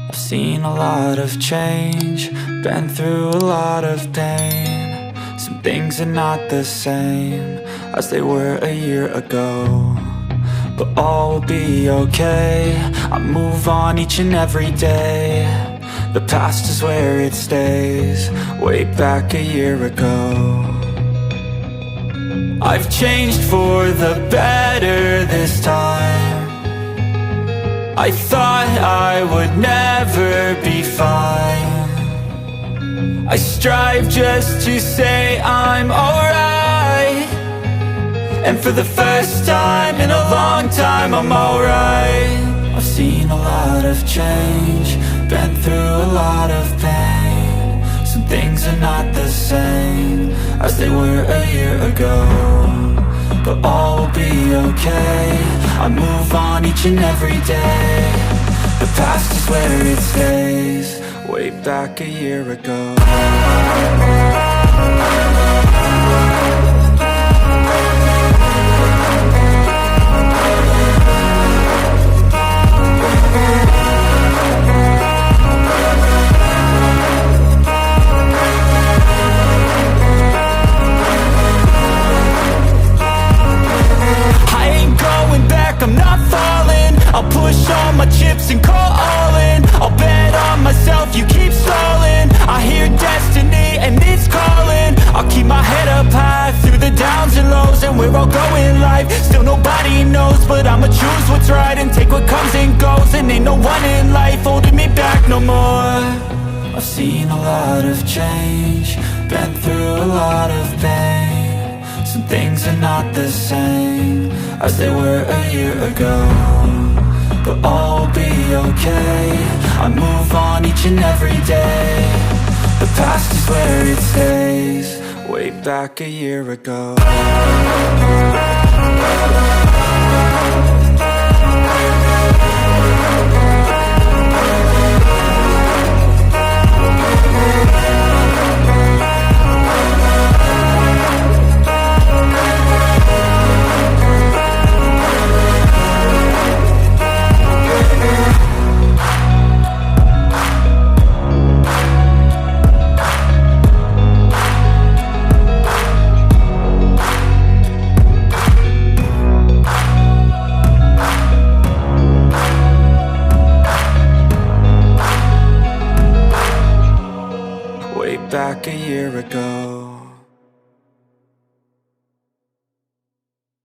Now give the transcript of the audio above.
I've seen a lot of change, been through a lot of pain. Some things are not the same as they were a year ago, but all will be okay. I move on each and every day. The past is where it stays, way back a year ago. I've changed for the better this time. I thought I would never be fine. I strive just to say I'm alright, and for the first time in a long time I'm alright. I've seen a lot of change, been through a lot of pain. Some things are not the same as they were a year ago, but all will be okay. I move on each and every day. The past is where it stays, way back a year ago. I'm not falling, I'll push all my chips and call all in. I'll bet on myself, you keep stalling. I hear destiny and it's calling. I'll keep my head up high through the downs and lows, and we're all going life. Still nobody knows, but I'ma choose what's right and take what comes and goes. And ain't no one in life holding me back no more. I've seen a lot of change, been through a lot of pain. Some things are not the same as they were a year ago, but all will be okay. I move on each and every day. The past is where it stays, way back a year ago. Back a year ago.